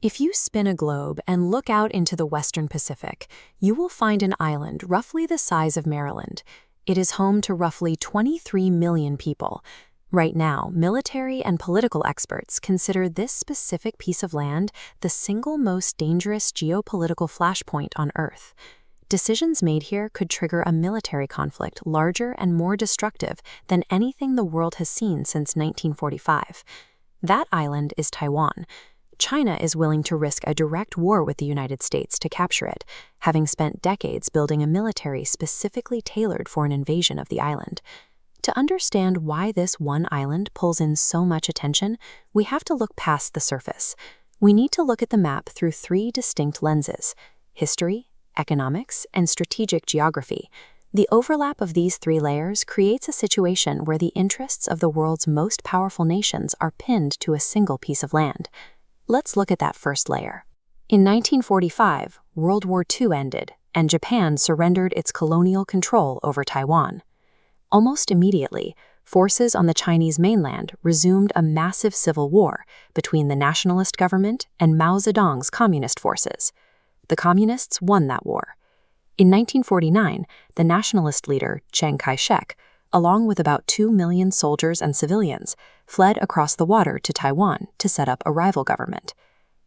If you spin a globe and look out into the Western Pacific, you will find an island roughly the size of Maryland. It is home to roughly 23 million people. Right now, military and political experts consider this specific piece of land the single most dangerous geopolitical flashpoint on Earth. Decisions made here could trigger a military conflict larger and more destructive than anything the world has seen since 1945. That island is Taiwan. China is willing to risk a direct war with the United States to capture it, having spent decades building a military specifically tailored for an invasion of the island. To understand why this one island pulls in so much attention, we have to look past the surface. We need to look at the map through three distinct lenses: history, economics, and strategic geography. The overlap of these three layers creates a situation where the interests of the world's most powerful nations are pinned to a single piece of land. Let's look at that first layer. In 1945, World War II ended, and Japan surrendered its colonial control over Taiwan. Almost immediately, forces on the Chinese mainland resumed a massive civil war between the nationalist government and Mao Zedong's communist forces. The communists won that war. In 1949, the nationalist leader, Chiang Kai-shek, along with about 2 million soldiers and civilians, fled across the water to Taiwan to set up a rival government.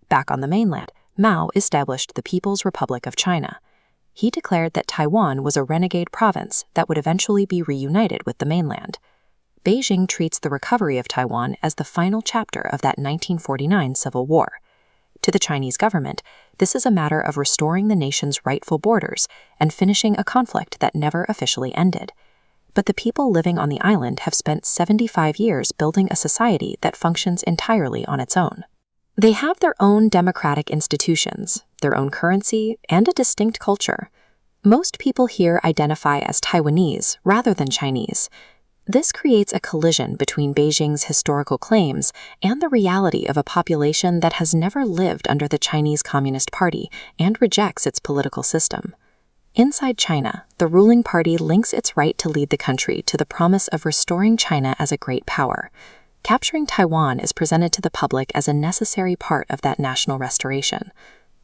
Back on the mainland, Mao established the People's Republic of China. He declared that Taiwan was a renegade province that would eventually be reunited with the mainland. Beijing treats the recovery of Taiwan as the final chapter of that 1949 civil war. To the Chinese government, this is a matter of restoring the nation's rightful borders and finishing a conflict that never officially ended. But the people living on the island have spent 75 years building a society that functions entirely on its own. They have their own democratic institutions, their own currency, and a distinct culture. Most people here identify as Taiwanese rather than Chinese. This creates a collision between Beijing's historical claims and the reality of a population that has never lived under the Chinese Communist Party and rejects its political system. Inside China, the ruling party links its right to lead the country to the promise of restoring China as a great power. Capturing Taiwan is presented to the public as a necessary part of that national restoration.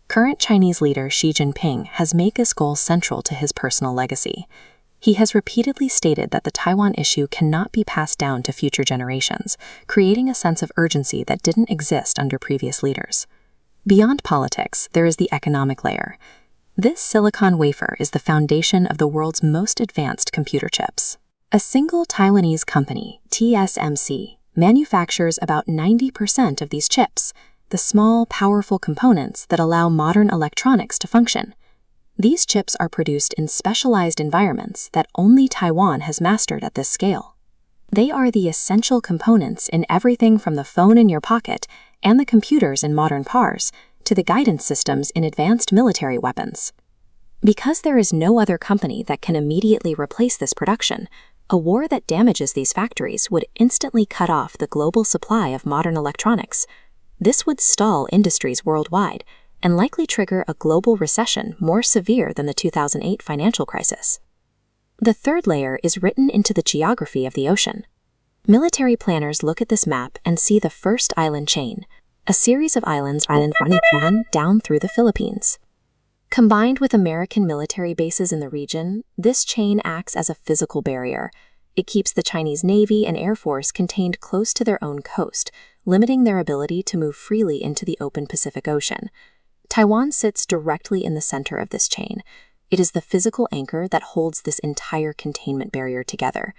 Current Chinese leader Xi Jinping has made this goal central to his personal legacy. He has repeatedly stated that the Taiwan issue cannot be passed down to future generations, creating a sense of urgency that didn't exist under previous leaders. Beyond politics, there is the economic layer. This silicon wafer is the foundation of the world's most advanced computer chips. A single Taiwanese company, TSMC, manufactures about 90% of these chips, the small, powerful components that allow modern electronics to function. These chips are produced in specialized environments that only Taiwan has mastered at this scale. They are the essential components in everything from the phone in your pocket and the computers in modern cars to the guidance systems in advanced military weapons. Because there is no other company that can immediately replace this production, a war that damages these factories would instantly cut off the global supply of modern electronics. This would stall industries worldwide and likely trigger a global recession more severe than the 2008 financial crisis. The third layer is written into the geography of the ocean. Military planners look at this map and see the first island chain, a series of islands running down through the Philippines. Combined with American military bases in the region, this chain acts as a physical barrier. It keeps the Chinese Navy and Air Force contained close to their own coast, limiting their ability to move freely into the open Pacific Ocean. Taiwan sits directly in the center of this chain. It is the physical anchor that holds this entire containment barrier together.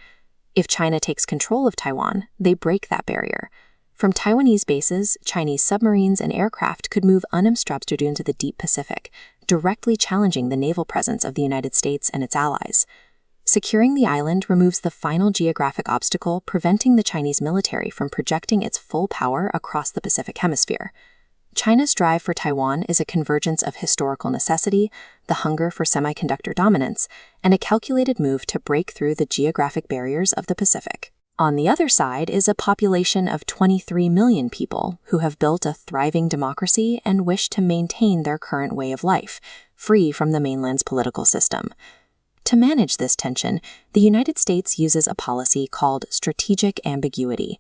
If China takes control of Taiwan, they break that barrier. From Taiwanese bases, Chinese submarines and aircraft could move unobstructed into the deep Pacific, directly challenging the naval presence of the United States and its allies. Securing the island removes the final geographic obstacle preventing the Chinese military from projecting its full power across the Pacific Hemisphere. China's drive for Taiwan is a convergence of historical necessity, the hunger for semiconductor dominance, and a calculated move to break through the geographic barriers of the Pacific. On the other side is a population of 23 million people who have built a thriving democracy and wish to maintain their current way of life, free from the mainland's political system. To manage this tension, the United States uses a policy called strategic ambiguity.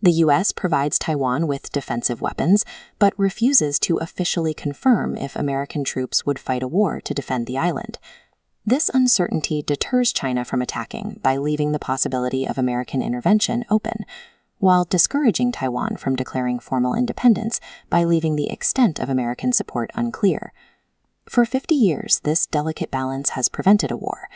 The U.S. provides Taiwan with defensive weapons, but refuses to officially confirm if American troops would fight a war to defend the island. This uncertainty deters China from attacking by leaving the possibility of American intervention open, while discouraging Taiwan from declaring formal independence by leaving the extent of American support unclear. For 50 years, this delicate balance has prevented a war.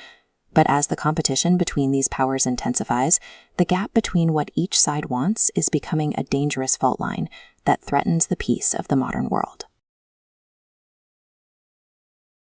But as the competition between these powers intensifies, the gap between what each side wants is becoming a dangerous fault line that threatens the peace of the modern world.